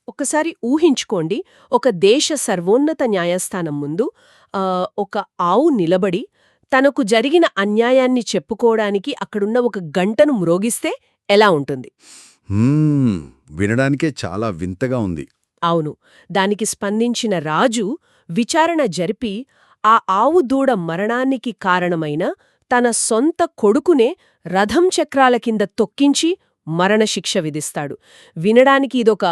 ఒకసారి ఊహించుకోండి, ఒక దేశ సర్వోన్నత న్యాయస్థానం ముందు ఒక ఆవు నిలబడి తనకు జరిగిన అన్యాయాన్ని చెప్పుకోవడానికి అక్కడున్న ఒక గంటను మ్రోగిస్తే ఎలా ఉంటుంది? వినడానికే చాలా వింతగా ఉంది. అవును. దానికి స్పందించిన రాజు విచారణ జరిపి ఆ ఆవు దూడ మరణానికి కారణమైన తన సొంత కొడుకునే రథం చక్రాల కింద తొక్కించి మరణశిక్ష విధిస్తాడు. వినడానికి ఇదొక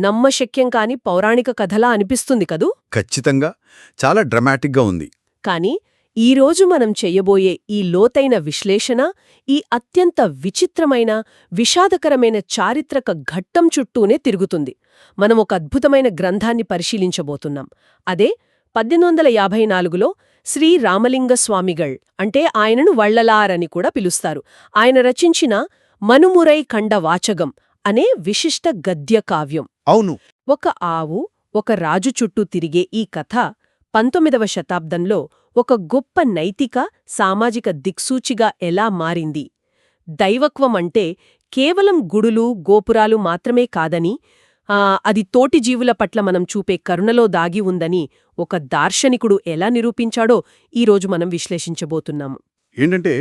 నమ్మశక్యం కాని పౌరాణిక కథలా అనిపిస్తుంది కదూ? ఖచ్చితంగా చాలా డ్రమాటిక్గా ఉంది. కాని ఈరోజు మనం చెయ్యబోయే ఈ లోతైన విశ్లేషణ ఈ అత్యంత విచిత్రమైన, విషాదకరమైన చారిత్రక ఘట్టం చుట్టూనే తిరుగుతుంది. మనం ఒక అద్భుతమైన గ్రంథాన్ని పరిశీలించబోతున్నాం. అదే 1854లో శ్రీ రామలింగస్వామిగళ్, అంటే ఆయనను వள்ளలారని కూడా పిలుస్తారు, ఆయన రచించిన మనుమురై కండ వాచగం అనే విశిష్ట గద్య కావ్యం. అవును. ఒక ఆవు, ఒక రాజు చుట్టూ తిరిగే ఈ కథ 19వ శతాబ్దంలో ఒక గొప్ప నైతిక, సామాజిక దిక్సూచిగా ఎలా మారింది. దైవత్వం అంటే కేవలం గుడులు, గోపురాలు మాత్రమే కాదని, అది తోటి జీవుల పట్ల మనం చూపే కరుణలో దాగి ఉందని ఒక దార్శనికుడు ఎలా నిరూపించాడో ఈరోజు మనం విశ్లేషించబోతున్నాము. ఏంటంటే,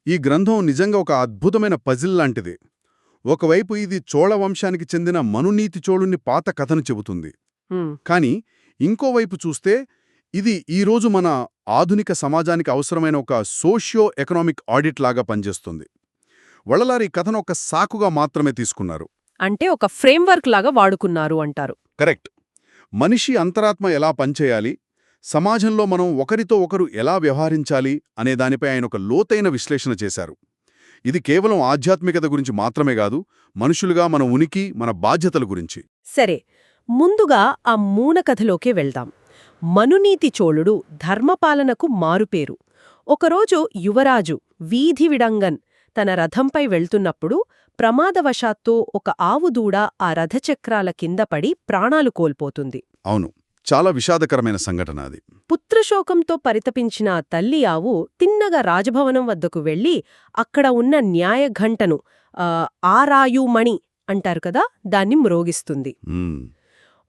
ఈ గ్రంథం నిజంగా ఒక అద్భుతమైన పజిల్ లాంటిది. ఒకవైపు ఇది చోళ వంశానికి చెందిన మనునీతి చోళుని పాత కథను చెబుతుంది. కాని ఇంకోవైపు చూస్తే ఇది ఈరోజు మన ఆధునిక సమాజానికి అవసరమైన ఒక సోషియో ఎకనామిక్ ఆడిట్ లాగా పనిచేస్తుంది. వள்ளలార్ ఈ కథను ఒక సాకుగా మాత్రమే తీసుకున్నారు. అంటే ఒక ఫ్రేమ్వర్క్ లాగా వాడుకున్నారు అంటారు. కరెక్ట్. మనిషి అంతరాత్మ ఎలా పనిచేయాలి, సమాజంలో మనం ఒకరితో ఒకరు ఎలా వ్యవహరించాలి అనే దానిపై ఆయన ఒక లోతైన విశ్లేషణ చేశారు. ఇది కేవలం ఆధ్యాత్మికత గురించి మాత్రమే కాదు, మనుషులుగా మన ఉనికి, మన బాధ్యతల గురించి. సరే, ముందుగా ఆ మూనకథలోకే వెళ్దాం. మనునీతి చోళుడు ధర్మపాలనకు మారుపేరు. ఒకరోజు యువరాజు వీధి విడంగన్ తన రథంపై వెళ్తున్నప్పుడు ప్రమాదవశాత్తు ఒక ఆవుదూడ ఆ రథచక్రాల కింద పడి ప్రాణాలు కోల్పోతుంది. అవును, చాలా విషాదకరమైన సంఘటన అది. పుత్రశోకంతో పరితపించిన ఆ తల్లి ఆవు తిన్నగా రాజభవనం వద్దకు వెళ్లి అక్కడ ఉన్న న్యాయఘంటను, ఆరాయుమణి అంటారు కదా, దాన్ని మ్రోగిస్తుంది.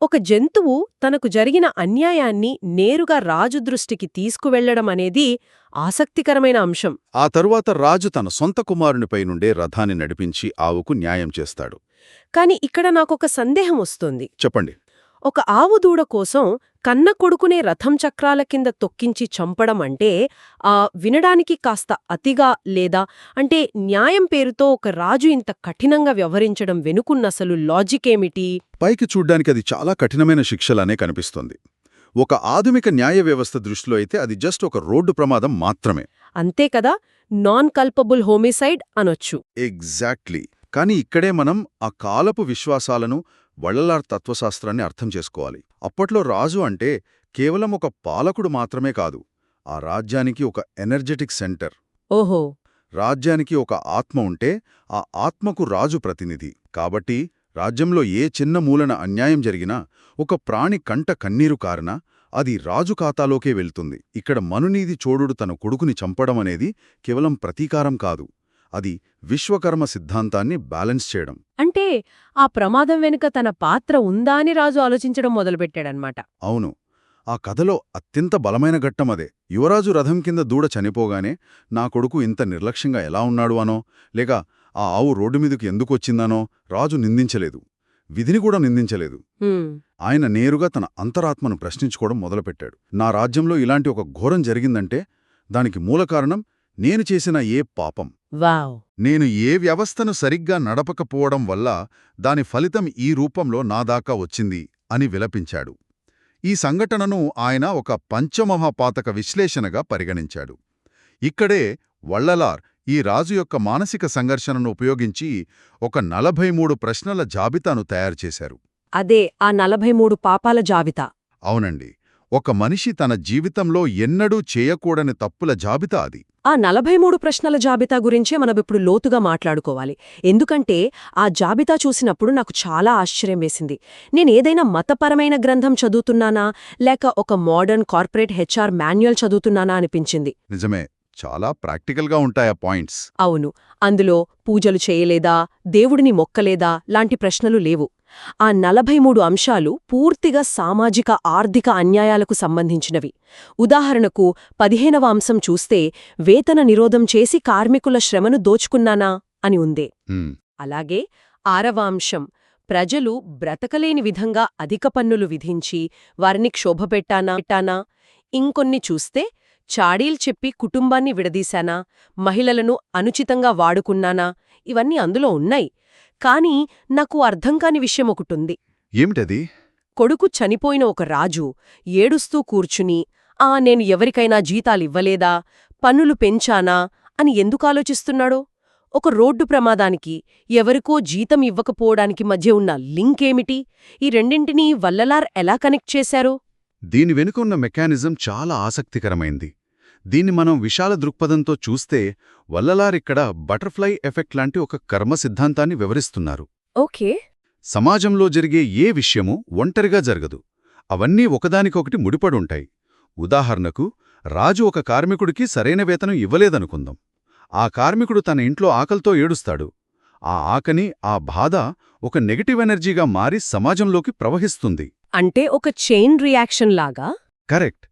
ఒక జంతువు తనకు జరిగిన అన్యాయాన్ని నేరుగా రాజు దృష్టికి తీసుకువెళ్లడం అనేది ఆసక్తికరమైన అంశం. ఆ తరువాత రాజు తన సొంత కుమారునిపై నుండే రథాన్ని నడిపించి ఆవుకు న్యాయం చేస్తాడు. కాని ఇక్కడ నాకొక సందేహం వస్తుంది. చెప్పండి. ఒక ఆవు దూడ కోసం కన్న కొడుకునే రథం చక్రాల కింద తొక్కించి చంపడం అంటే వినడానికి కాస్త అతిగా లేదా? అంటే న్యాయం పేరుతో ఒక రాజు ఇంత కఠినంగా వ్యవహరించడం వెనుకున్నసలు లాజికేమిటి? పైకి చూడ్డానికి అది చాలా కఠినమైన శిక్షలానే కనిపిస్తుంది. ఒక ఆధునిక న్యాయ వ్యవస్థ దృష్టిలో అయితే అది జస్ట్ ఒక రోడ్డు ప్రమాదం మాత్రమే. అంతే కదా, నాన్ కల్పబుల్ హోమిసైడ్ అనొచ్చు. ఎగ్జాక్ట్లీ. కానీ ఇక్కడే మనం ఆ కాలపు విశ్వాసాలను, వள்ளలార్ తత్వశాస్త్రాన్ని అర్థం చేసుకోవాలి. అప్పట్లో రాజు అంటే కేవలం ఒక పాలకుడు మాత్రమే కాదు, ఆ రాజ్యానికి ఒక ఎనర్జెటిక్ సెంటర్. ఓహో. రాజ్యానికి ఒక ఆత్మ ఉంటే ఆ ఆత్మకు రాజు ప్రతినిధి. కాబట్టి రాజ్యంలో ఏ చిన్న మూలన అన్యాయం జరిగినా, ఒక ప్రాణి కంట కన్నీరు కారినా అది రాజు ఖాతాలోకే వెళ్తుంది. ఇక్కడ మనునీతి చోళుడు తన కొడుకుని చంపడం అనేది కేవలం ప్రతీకారం కాదు, అది విశ్వకర్మ సిద్ధాంతాన్ని బ్యాలెన్స్ చేయడం. అంటే ఆ ప్రమాదం వెనుక తన పాత్ర ఉందా అని రాజు ఆలోచించడం మొదలుపెట్టాడనమాట. అవును. ఆ కథలో అత్యంత బలమైన ఘట్టం అదే. యువరాజు రథం కింద దూడ చనిపోగానే నా కొడుకు ఇంత నిర్లక్ష్యంగా ఎలా ఉన్నాడు అనో, లేక ఆ ఆవు రోడ్డు మీదకు ఎందుకొచ్చిందనో రాజు నిందించలేదు, విధిని కూడా నిందించలేదు. ఆయన నేరుగా తన అంతరాత్మను ప్రశ్నించుకోవడం మొదలుపెట్టాడు. నా రాజ్యంలో ఇలాంటి ఒక ఘోరం జరిగిందంటే దానికి మూల కారణం నేను చేసిన ఏ పాపం, నేను ఏ వ్యవస్థను సరిగ్గా నడపకపోవడం వల్ల దాని ఫలితం ఈ రూపంలో నాదాకా వచ్చింది అని విలపించాడు. ఈ సంఘటనను ఆయన ఒక పంచమహాపాతక విశ్లేషణగా పరిగణించాడు. ఇక్కడే వள்ளలార్ ఈ రాజు యొక్క మానసిక సంఘర్షణను ఉపయోగించి ఒక 43 ప్రశ్నల జాబితాను తయారుచేశారు. అదే ఆ 43 పాపాల జాబితా. అవునండి. ఒక మనిషి తన జీవితంలో ఎన్నడూ చేయకూడని తప్పుల జాబితా అది. ఆ 43 ప్రశ్నల జాబితా గురించే మనమిప్పుడు లోతుగా మాట్లాడుకోవాలి. ఎందుకంటే ఆ జాబితా చూసినప్పుడు నాకు చాలా ఆశ్చర్యం వేసింది. నేనేదైనా మతపరమైన గ్రంథం చదువుతున్నానా లేక ఒక మోడర్న్ కార్పొరేట్ హెచ్ఆర్ మాన్యువల్ చదువుతున్నానా అనిపించింది. నిజమే, చాలా ప్రాక్టికల్గా ఉంటాయా పాయింట్స్. అవును. అందులో పూజలు చేయలేదా, దేవుడిని మొక్కలేదా లాంటి ప్రశ్నలు లేవు. ఆ 43 అంశాలు పూర్తిగా సామాజిక ఆర్థిక అన్యాయాలకు సంబంధించినవి. ఉదాహరణకు 15వ అంశం చూస్తే వేతన నిరోధం చేసి కార్మికుల శ్రమను దోచుకున్నానా అని ఉందే. హ్మ్. అలాగే 6వ అంశం ప్రజలు బ్రతకలేని విధంగా అధిక పన్నులు విధించి వారిని క్షోభపెట్టానా. ఇంకొన్ని చూస్తే చాడీలు చెప్పి కుటుంబాన్ని విడదీశానా, మహిళలను అనుచితంగా వాడుకున్నానా, ఇవన్నీ అందులో ఉన్నాయి. కానీ నాకు అర్థంకాని విషయం ఒకటుంది. ఏమిటది? కొడుకు చనిపోయిన ఒక రాజు ఏడుస్తూ కూర్చుని నేను ఎవరికైనా జీతాలివ్వలేదా, పన్నులు పెంచానా అని ఎందుకాలోచిస్తున్నాడో, ఒక రోడ్డు ప్రమాదానికి ఎవరికో జీతం ఇవ్వకపోవడానికి మధ్య ఉన్న లింకేమిటి, ఈ రెండింటినీ వల్లలార్ ఎలా కనెక్ట్ చేశారో? దీని వెనుక ఉన్న మెకానిజం చాలా ఆసక్తికరమైంది. దీన్ని మనం విశాల దృక్పథంతో చూస్తే వల్లలారిక్కడ బటర్ఫ్లై ఎఫెక్ట్ లాంటి ఒక కర్మ సిద్ధాంతాన్ని వివరిస్తున్నారు. ఓకే. సమాజంలో జరిగే ఏ విషయమూ ఒంటరిగా జరగదు. అవన్నీ ఒకదానికొకటి ముడిపడుంటాయి. ఉదాహరణకు, రాజు ఒక కార్మికుడికి సరైన వేతనం ఇవ్వలేదనుకుందాం. ఆ కార్మికుడు తన ఇంట్లో ఆకలితో ఏడుస్తాడు. ఆ ఆకని, ఆ బాధ ఒక నెగటివ్ ఎనర్జీగా మారి సమాజంలోకి ప్రవహిస్తుంది. అంటే ఒక చైన్ రియాక్షన్ లాగా? కరెక్ట్.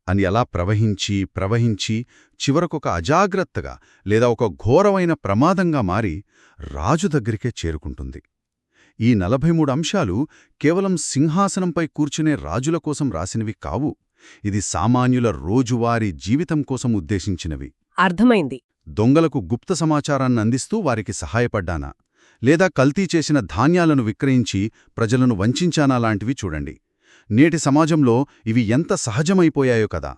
అని అలా ప్రవహించి చివరకొక అజాగ్రత్తగా లేదా ఒక ఘోరమైన ప్రమాదంగా మారి రాజు దగ్గరికే చేరుకుంటుంది. ఈ 43 అంశాలు కేవలం సింహాసనంపై కూర్చునే రాజుల కోసం రాసినవి కావు. ఇది సామాన్యుల రోజువారీ జీవితం కోసం ఉద్దేశించినవి. అర్థమైంది. దొంగలకు గుప్త సమాచారాన్ని అందిస్తూ వారికి సహాయపడ్డానా, లేదా కల్తీ చేసిన ధాన్యాలను విక్రయించి ప్రజలను వంచానా లాంటివి చూడండి. నేటి సమాజంలో ఇవి ఎంత సహజమైపోయాయో కదా.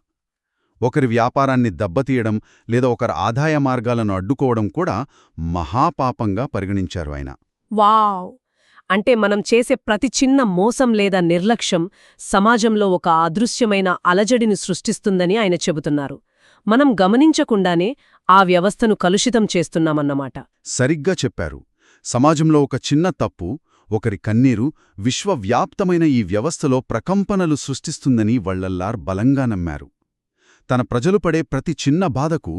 ఒకరి వ్యాపారాన్ని దెబ్బతీయడం లేదా ఒకరి ఆదాయ మార్గాలను అడ్డుకోవడం కూడా మహాపాపంగా పరిగణించారు ఆయన. వావ్! అంటే మనం చేసే ప్రతి చిన్న మోసం లేదా నిర్లక్ష్యం సమాజంలో ఒక అదృశ్యమైన అలజడిని సృష్టిస్తుందని ఆయన చెబుతున్నారు. మనం గమనించకుండానే ఆ వ్యవస్థను కలుషితం చేస్తున్నామన్నమాట. సరిగ్గా చెప్పారు. సమాజంలో ఒక చిన్న తప్పు, ఒకరి కన్నీరు విశ్వవ్యాప్తమైన ఈ వ్యవస్థలో ప్రకంపనలు సృష్టిస్తుందని వల్లలార్ బలంగా నమ్మారు. తన ప్రజలు పడే ప్రతి చిన్న బాధకు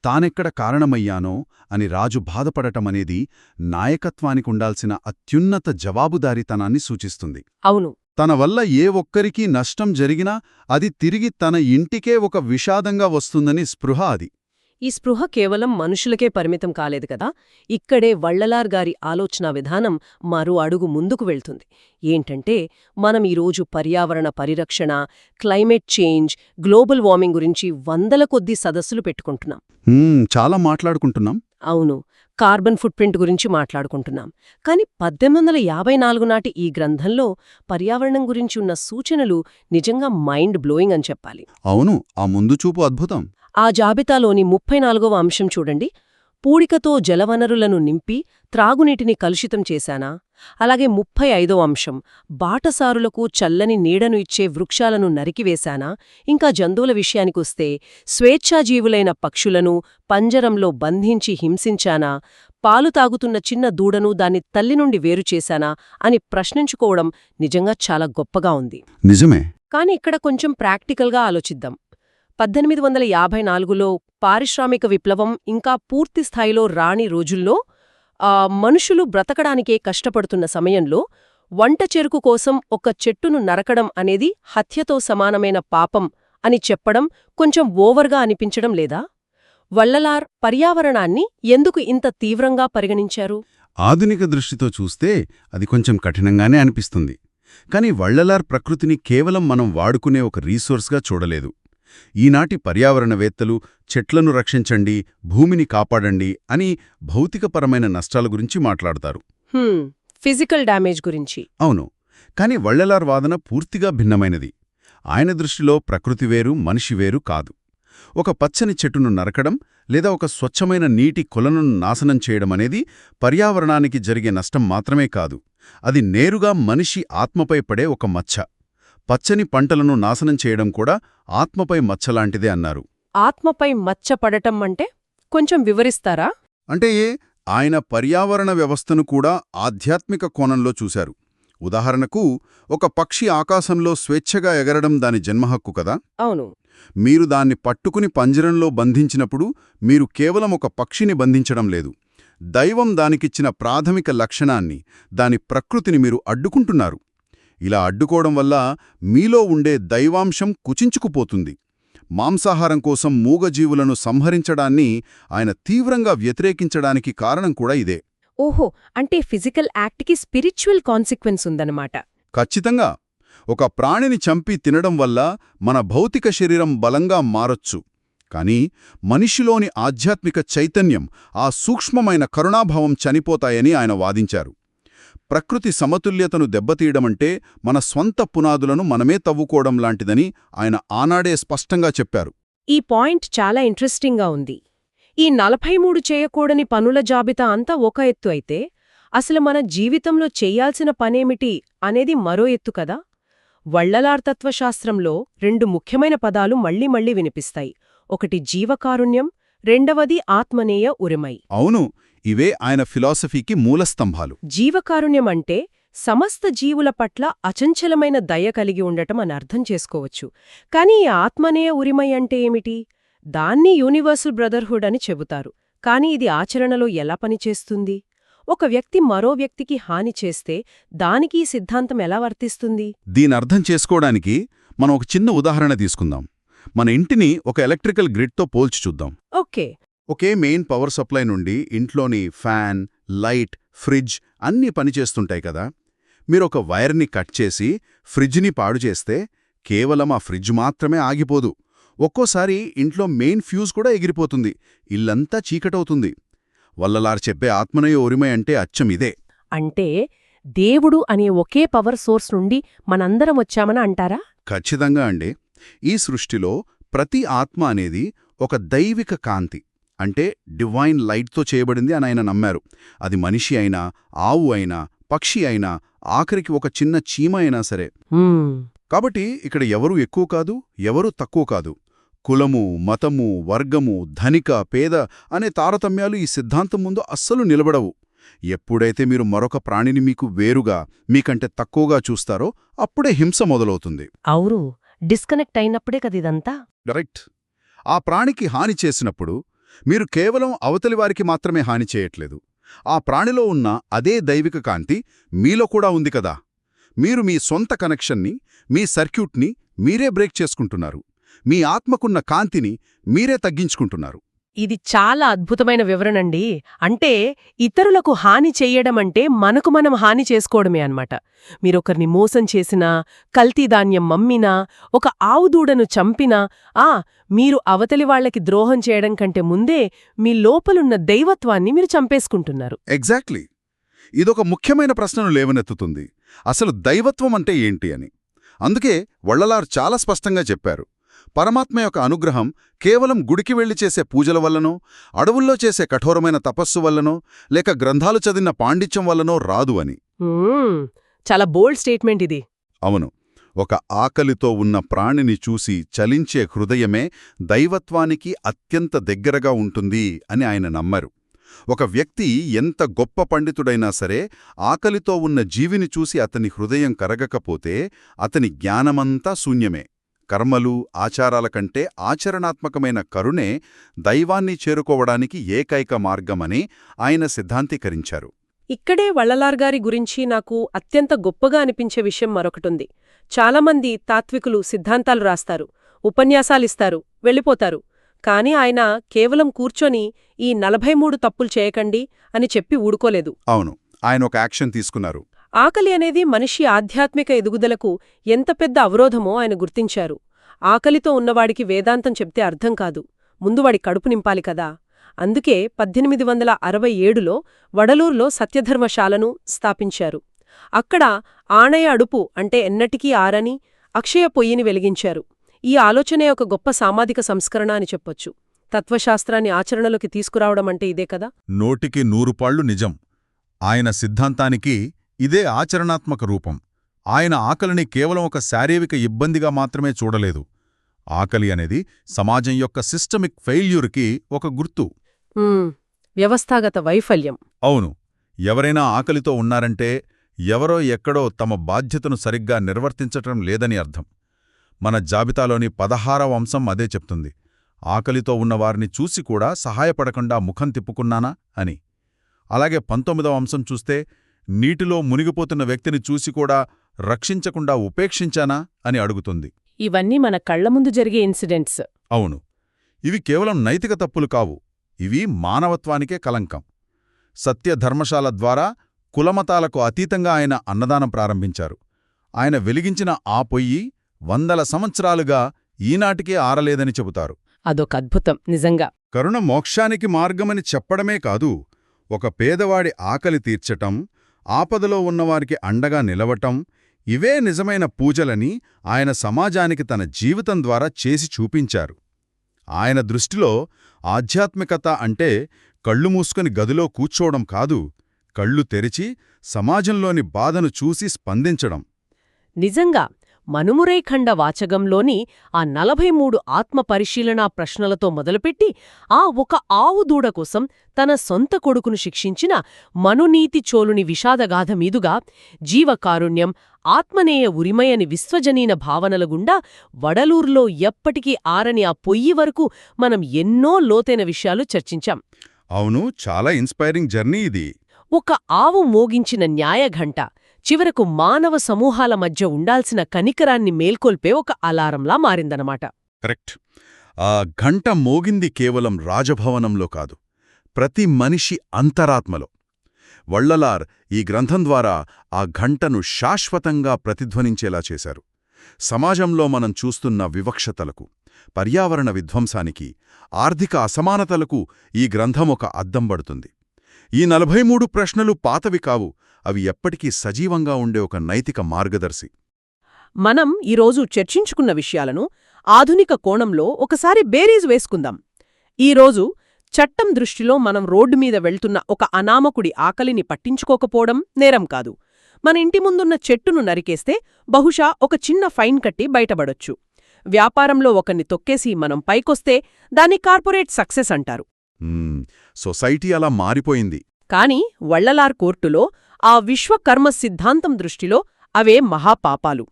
తానెక్కడ కారణమయ్యానో అని రాజు బాధపడటమనేది నాయకత్వానికుండాల్సిన అత్యున్నత జవాబుదారీతనాన్ని సూచిస్తుంది. అవును. తన వల్ల ఏ ఒక్కరికీ నష్టం జరిగినా అది తిరిగి తన ఇంటికే ఒక విషాదంగా వస్తుందని స్పృహ అది. ఈ స్పృహ కేవలం మనుషులకే పరిమితం కాలేదు కదా. ఇక్కడే వల్లలార్ గారి ఆలోచనా విధానం మరో అడుగు ముందుకు వెళ్తుంది. ఏంటంటే, మనం ఈరోజు పర్యావరణ పరిరక్షణ, క్లైమేట్ చేంజ్, గ్లోబల్ వార్మింగ్ గురించి వందల కొద్దీ సదస్సులు పెట్టుకుంటున్నాం. చాలా మాట్లాడుకుంటున్నాం. అవును, కార్బన్ ఫుట్ ప్రింట్ గురించి మాట్లాడుకుంటున్నాం. కాని 1854 నాటి ఈ గ్రంథంలో పర్యావరణం గురించి ఉన్న సూచనలు నిజంగా మైండ్ బ్లోయింగ్ అని చెప్పాలి. అవును, ఆ ముందు చూపు అద్భుతం. ఆ జాబితాలోని 34వ అంశం చూడండి. పూడికతో జలవనరులను నింపి త్రాగునీటిని కలుషితం చేశానా? అలాగే 35వ అంశం, బాటసారులకు చల్లని నీడను ఇచ్చే వృక్షాలను నరికివేశానా? ఇంకా జంతువుల విషయానికొస్తే స్వేచ్ఛాజీవులైన పక్షులను పంజరంలో బంధించి హింసించానా? పాలు తాగుతున్న చిన్న దూడను దాని తల్లి నుండి వేరుచేశానా అని ప్రశ్నించుకోవడం నిజంగా చాలా గొప్పగా ఉంది. నిజమే. కాని ఇక్కడ కొంచెం ప్రాక్టికల్గా ఆలోచిద్దాం. 1854లో పారిశ్రామిక విప్లవం ఇంకా పూర్తిస్థాయిలో రాని రోజుల్లో మనుషులు బ్రతకడానికే కష్టపడుతున్న సమయంలో వంట చెరుకు కోసం ఒక చెట్టును నరకడం అనేది హత్యతో సమానమైన పాపం అని చెప్పడం కొంచెం ఓవర్గా అనిపించడం లేదా? వల్లలార్ పర్యావరణాన్ని ఎందుకు ఇంత తీవ్రంగా పరిగణించారు? ఆధునిక దృష్టితో చూస్తే అది కొంచెం కఠినంగానే అనిపిస్తుంది. కాని వల్లలార్ ప్రకృతిని కేవలం మనం వాడుకునే ఒక రీసోర్స్గా చూడలేదు. ఈనాటి పర్యావరణవేత్తలు చెట్లను రక్షించండి, భూమిని కాపాడండి అని భౌతికపరమైన నష్టాల గురించి మాట్లాడతారు. ఫిజికల్ డ్యామేజ్ గురించి. అవును. కాని వల్లలార్ వాదన పూర్తిగా భిన్నమైనది. ఆయన దృష్టిలో ప్రకృతి వేరు, మనిషి వేరు కాదు. ఒక పచ్చని చెట్టును నరకడం లేదా ఒక స్వచ్ఛమైన నీటి కొలను నాశనం చేయడమనేది పర్యావరణానికి జరిగే నష్టం మాత్రమే కాదు, అది నేరుగా మనిషి ఆత్మపై పడే ఒక మచ్చ. పచ్చని పంటలను నాశనం చేయడం కూడా ఆత్మపై మచ్చలాంటిదే అన్నారు. ఆత్మపై మచ్చ పడటం అంటే కొంచెం వివరిస్తారా? అంటే ఆయన పర్యావరణ వ్యవస్థను కూడా ఆధ్యాత్మిక కోణంలో చూశారు. ఉదాహరణకు, ఒక పక్షి ఆకాశంలో స్వేచ్ఛగా ఎగరడం దాని జన్మహక్కు కదా. అవును. మీరు దాన్ని పట్టుకుని పంజరంలో బంధించినప్పుడు మీరు కేవలం ఒక పక్షిని బంధించడం లేదు, దైవం దానికిచ్చిన ప్రాథమిక లక్షణాన్ని, దాని ప్రకృతిని మీరు అడ్డుకుంటున్నారు. ఇలా అడ్డుకోవడం వల్ల మీలో ఉండే దైవాంశం కుచించుకుపోతుంది. మాంసాహారం కోసం మూగజీవులను సంహరించడాన్ని ఆయన తీవ్రంగా వ్యతిరేకించడానికి కారణం కూడా ఇదే. ఓహో, అంటే ఫిజికల్ యాక్ట్కి స్పిరిచువల్ కాన్సిక్వెన్స్ ఉందన్నమాట. ఖచ్చితంగా. ఒక ప్రాణిని చంపి తినడం వల్ల మన భౌతిక శరీరం బలంగా మారొచ్చు, కానీ మనిషిలోని ఆధ్యాత్మిక చైతన్యం, ఆ సూక్ష్మమైన కరుణాభావం చనిపోతాయని ఆయన వాదించారు. ప్రకృతి సమతుల్యతను దెబ్బతీయడమంటే మన స్వంత పునాదులను మనమే తవ్వుకోవడం లాంటిదని ఆయన ఆనాడే స్పష్టంగా చెప్పారు. ఈ పాయింట్ చాలా ఇంట్రెస్టింగ్గా ఉంది. ఈ 43 చేయకూడని పనుల జాబితా అంతా ఒక ఎత్తు అయితే, అసలు మన జీవితంలో చెయ్యాల్సిన పనేమిటి అనేది మరో ఎత్తు కదా. వల్లలార్ తత్వశాస్త్రంలో 2 ముఖ్యమైన పదాలు మళ్లీ మళ్లీ వినిపిస్తాయి. ఒకటి జీవకారుణ్యం, రెండవది ఆత్మనేయ ఉరిమై. అవును, ఇవే ఆయన ఫిలాసఫీకి మూలస్తంభాలు. జీవకారుణ్యం అంటే సమస్త జీవుల పట్ల అచంచలమైన దయ కలిగి ఉండటం అని అర్థం చేసుకోవచ్చు. కానీ ఈ ఆత్మనేయ ఉరిమై అంటే ఏమిటి? దాన్ని యూనివర్సల్ బ్రదర్హుడ్ అని చెబుతారు. కానీ ఇది ఆచరణలో ఎలా పనిచేస్తుంది? ఒక వ్యక్తి మరో వ్యక్తికి హాని చేస్తే దానికి ఈ సిద్ధాంతం ఎలా వర్తిస్తుంది? దీనర్థం చేసుకోవడానికి మనం ఒక చిన్న ఉదాహరణ తీసుకుందాం. మన ఇంటిని ఒక ఎలక్ట్రికల్ గ్రిడ్తో పోల్చి చూద్దాం. ఓకే. ఒకే మెయిన్ పవర్ సప్లై నుండి ఇంట్లోని ఫ్యాన్, లైట్, ఫ్రిడ్జ్ అన్నీ పనిచేస్తుంటాయి కదా. మీరొక వైర్ని కట్ చేసి ఫ్రిడ్జ్ని పాడు చేస్తే కేవలం ఆ ఫ్రిడ్జ్ మాత్రమే ఆగిపోదు. ఒక్కోసారి ఇంట్లో మెయిన్ ఫ్యూజ్ కూడా ఎగిరిపోతుంది. ఇల్లంతా చీకటవుతుంది. వల్లలార్ చెప్పే ఆత్మనేయ ఉరిమై అంటే అచ్చం ఇదే. అంటే దేవుడు అనే ఒకే పవర్ సోర్స్ నుండి మనందరం వచ్చామని అంటారా? ఖచ్చితంగా అండి. ఈ సృష్టిలో ప్రతి ఆత్మ అనేది ఒక దైవిక కాంతి, అంటే డివైన్ లైట్తో చేయబడింది అని ఆయన నమ్మారు. అది మనిషి అయినా, ఆవు అయినా, పక్షి అయినా, ఆఖరికి ఒక చిన్న చీమ అయినా సరే. కాబట్టి ఇక్కడ ఎవరూ ఎక్కువ కాదు, ఎవరూ తక్కువ కాదు. కులము, మతము, వర్గము, ధనిక, పేద అనే తారతమ్యాలు ఈ సిద్ధాంతం ముందు అస్సలు నిలబడవు. ఎప్పుడైతే మీరు మరొక ప్రాణిని మీకు వేరుగా, మీకంటే తక్కువగా చూస్తారో అప్పుడే హింస మొదలవుతుంది. అవును, డిస్కనెక్ట్ అయినప్పుడే కదిదంతా. డైరెక్ట్. ఆ ప్రాణికి హాని చేసినప్పుడు మీరు కేవలం అవతలివారికి మాత్రమే హాని చేయట్లేదు. ఆ ప్రాణిలో ఉన్న అదే దైవిక కాంతి మీలో కూడా ఉంది కదా. మీరు మీ సొంత కనెక్షన్ని, మీ సర్క్యూట్ని మీరే బ్రేక్ చేసుకుంటున్నారు. మీ ఆత్మకున్న కాంతిని మీరే తగ్గించుకుంటున్నారు. ఇది చాలా అద్భుతమైన వివరణండి. అంటే ఇతరులకు హాని చెయ్యడమంటే మనకు మనం హాని చేసుకోవడమే అన్నమాట. మీరొకరిని మోసం చేసినా, కల్తీ ధాన్యం మమ్మినా, ఒక ఆవుదూడను చంపినా, మీరు అవతలి వాళ్లకి ద్రోహం చేయడం కంటే ముందే మీ లోపలున్న దైవత్వాన్ని మీరు చంపేసుకుంటున్నారు. ఎగ్జాక్ట్లీ. ఇదొక ముఖ్యమైన ప్రశ్నను లేవనెత్తుతుంది. అసలు దైవత్వం అంటే ఏంటి అని. అందుకే వల్లలార్ చాలా స్పష్టంగా చెప్పారు. పరమాత్మ యొక్క అనుగ్రహం కేవలం గుడికి వెళ్లి చేసే పూజల వల్లనో, అడవుల్లో చేసే కఠోరమైన తపస్సు వల్లనో, లేక గ్రంథాలు చదివిన పాండిత్యం వల్లనో రాదు అని. చాలా బోల్డ్ స్టేట్మెంట్ ఇది. అవును. ఒక ఆకలితో ఉన్న ప్రాణిని చూసి చలించే హృదయమే దైవత్వానికి అత్యంత దగ్గరగా ఉంటుంది అని ఆయన నమ్మరు. ఒక వ్యక్తి ఎంత గొప్ప పండితుడైనా సరే ఆకలితో ఉన్న జీవిని చూసి అతని హృదయం కరగకపోతే అతని జ్ఞానమంతా శూన్యమే. కర్మలు, ఆచారాల కంటే ఆచరణాత్మకమైన కరుణే దైవాన్ని చేరుకోవడానికి ఏకైక మార్గమని ఆయన సిద్ధాంతీకరించారు. ఇక్కడే వల్లలార్ గారి గురించి నాకు అత్యంత గొప్పగా అనిపించే విషయం మరొకటుంది. చాలామంది తాత్వికులు సిద్ధాంతాలు రాస్తారు, ఉపన్యాసాలిస్తారు, వెళ్ళిపోతారు. కాని ఆయన కేవలం కూర్చొని ఈ 43 తప్పులు చేయకండి అని చెప్పి ఊడుకోలేదు. అవును, ఆయన ఒక యాక్షన్ తీసుకున్నారు. ఆకలి అనేది మనిషి ఆధ్యాత్మిక ఎదుగుదలకు ఎంత పెద్ద అవరోధమో ఆయన గుర్తించారు. ఆకలితో ఉన్నవాడికి వేదాంతం చెప్తే అర్థం కాదు, ముందు వాడి కడుపు నింపాలి కదా. అందుకే 1867లో వడలూరులో సత్యధర్మశాలను స్థాపించారు. అక్కడ ఆణయ అడుపు అంటే ఎన్నటికీ ఆరని అక్షయ పొయ్యిని వెలిగించారు. ఈ ఆలోచనే ఒక గొప్ప సామాజిక సంస్కరణ అని చెప్పొచ్చు. తత్వశాస్త్రాన్ని ఆచరణలోకి తీసుకురావడం అంటే ఇదే కదా. 100 పాళ్ళు నిజం. ఆయన సిద్ధాంతానికి ఇదే ఆచరణాత్మక రూపం. ఆయన ఆకలిని కేవలం ఒక శారీరక ఇబ్బందిగా మాత్రమే చూడలేదు. ఆకలి అనేది సమాజం యొక్క సిస్టమిక్ ఫెయిల్యూర్కి ఒక గుర్తు. వ్యవస్థాగత వైఫల్యం. అవును. ఎవరైనా ఆకలితో ఉన్నారంటే ఎవరో ఎక్కడో తమ బాధ్యతను సరిగ్గా నిర్వర్తించటం లేదని అర్థం. మన జాబితాలోని 16వ అంశం అదే చెప్తుంది. ఆకలితో ఉన్నవారిని చూసి కూడా సహాయపడకుండా ముఖం తిప్పుకున్నానా అని. అలాగే 19వ అంశం చూస్తే నీటిలో మునిగిపోతున్న వ్యక్తిని చూసి కూడా రక్షించకుండా ఉపేక్షించానా అని అడుగుతుంది. ఇవన్నీ మన కళ్ల ముందు జరిగే ఇన్సిడెంట్స్. అవును, ఇవి కేవలం నైతిక తప్పులు కావు, ఇవి మానవత్వానికే కలంకం. సత్యధర్మశాల ద్వారా కులమతాలకు అతీతంగా ఆయన అన్నదానం ప్రారంభించారు. ఆయన వెలిగించిన ఆ పొయ్యి 100 సంవత్సరాలుగా ఈనాటికే ఆరలేదని చెబుతారు. అదొక అద్భుతం నిజంగా. కరుణ మోక్షానికి మార్గమని చెప్పడమే కాదు, ఒక పేదవాడి ఆకలి తీర్చటం, ఆపదలో ఉన్నవారికి అండగా నిలవటం, ఇవే నిజమైన పూజలని ఆయన సమాజానికి తన జీవితం ద్వారా చేసి చూపించారు. ఆయన దృష్టిలో ఆధ్యాత్మికత అంటే కళ్ళు మూసుకొని గదిలో కూర్చోవడం కాదు, కళ్ళు తెరిచి సమాజంలోని బాధను చూసి స్పందించడం. నిజంగా మనుమురైఖండ వాచకంలోని ఆ 43 ఆత్మపరిశీలనా ప్రశ్నలతో మొదలుపెట్టి ఆ ఒక ఆవు దూడ కోసం తన సొంత కొడుకును శిక్షించిన మనునీతి చోళుని విషాదగాథ మీదుగా జీవకారుణ్యం, ఆత్మనేయ ఉరిమయని విశ్వజనీన భావనల గుండా వడలూర్లో ఎప్పటికీ ఆరని ఆ పొయ్యి వరకు మనం ఎన్నో లోతైన విషయాలు చర్చించాం. అవును, చాలా ఇన్స్పైరింగ్ జర్నీ ఇది. ఒక ఆవు మోగించిన న్యాయఘంట చివరకు మానవ సమూహాల మధ్య ఉండాల్సిన కనికరాన్ని మేల్కొల్పే ఒక అలారంలా మారిందనమాట. కరెక్ట్. ఆ ఘంట మోగింది కేవలం రాజభవనంలో కాదు, ప్రతి మనిషి అంతరాత్మలో. వల్లలార్ ఈ గ్రంథం ద్వారా ఆ ఘంటను శాశ్వతంగా ప్రతిధ్వనించేలా చేశారు. సమాజంలో మనం చూస్తున్న వివక్షతలకు, పర్యావరణ విధ్వంసానికి, ఆర్థిక అసమానతలకు ఈ గ్రంథం ఒక అద్దం పడుతుంది. ఈ 43 ప్రశ్నలు పాతవి కావు, అవి ఎప్పటికీ సజీవంగా ఉండే ఒక నైతిక మార్గదర్శి. మనం ఈరోజు చర్చించుకున్న విషయాలను ఆధునిక కోణంలో ఒకసారి బేరీజు వేసుకుందాం. ఈరోజు చట్టం దృష్టిలో మనం రోడ్డు మీద వెళ్తున్న ఒక అనామకుడి ఆకలిని పట్టించుకోకపోవడం నేరం కాదు. మన ఇంటి ముందున్న చెట్టును నరికేస్తే బహుశా ఒక చిన్న ఫైన్ కట్టి బయటపడొచ్చు. వ్యాపారంలో ఒకరిని తొక్కేసి మనం పైకొస్తే దాన్ని కార్పొరేట్ సక్సెస్ అంటారు. సొసైటీ అలా మారిపోయింది. కాని వల్లలార్ కోర్టులో ఆ విశ్వకర్మ సిద్ధాంతం దృష్టిలో అవే మహాపాపాలు.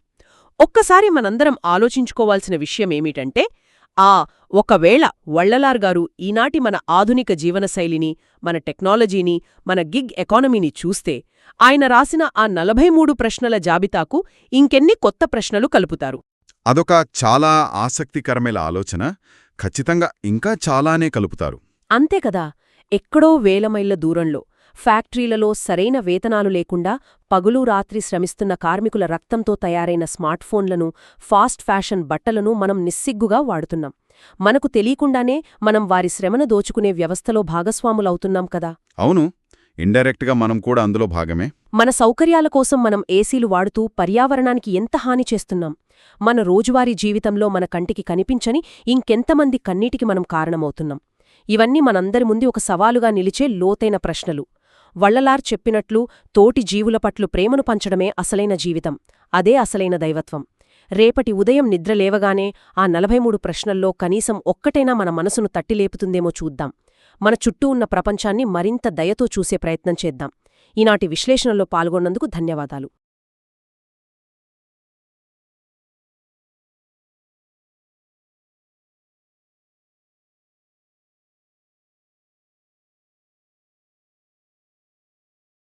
ఒక్కసారి మనందరం ఆలోచించుకోవాల్సిన విషయమేమిటంటే, ఒకవేళ వల్లలార్ గారు ఈనాటి మన ఆధునిక జీవనశైలిని, మన టెక్నాలజీని, మన గిగ్ ఎకానమీని చూస్తే ఆయన రాసిన ఆ 43 ప్రశ్నల జాబితాకు ఇంకెన్ని కొత్త ప్రశ్నలు కలుపుతారు? అదొక చాలా ఆసక్తికరమైన ఆలోచన. ఖచ్చితంగా ఇంకా చాలానే కలుపుతారు. అంతేకదా, ఎక్కడో వేల మైళ్ల దూరంలో ఫ్యాక్టరీలలో సరైన వేతనాలు లేకుండా పగులు రాత్రి శ్రమిస్తున్న కార్మికుల రక్తంతో తయారైన స్మార్ట్ఫోన్లను, ఫాస్ట్ ఫ్యాషన్ బట్టలను మనం నిస్సిగ్గుగా వాడుతున్నాం. మనకు తెలియకుండానే మనం వారి శ్రమను దోచుకునే వ్యవస్థలో భాగస్వాములవుతున్నాం కదా. అవును, ఇండైరెక్ట్గా మనం కూడా అందులో భాగమే. మన సౌకర్యాల కోసం మనం ఏసీలు వాడుతూ పర్యావరణానికి ఎంత హాని చేస్తున్నాం. మన రోజువారీ జీవితంలో మన కంటికి కనిపించని ఇంకెంతమంది కన్నీటికి మనం కారణమవుతున్నాం. ఇవన్నీ మనందరి ముందు ఒక సవాలుగా నిలిచే లోతైన ప్రశ్నలు. వల్లలార్ చెప్పినట్లు తోటి జీవుల పట్ల ప్రేమను పంచడమే అసలైన జీవితం, అదే అసలైన దైవత్వం. రేపటి ఉదయం నిద్రలేవగానే ఆ 43 ప్రశ్నల్లో కనీసం ఒక్కటైనా మన మనసును తట్టిలేపుతుందేమో చూద్దాం. మన చుట్టూ ఉన్న ప్రపంచాన్ని మరింత దయతో చూసే ప్రయత్నం చేద్దాం. ఈనాటి విశ్లేషణలో పాల్గొన్నందుకు ధన్యవాదాలు.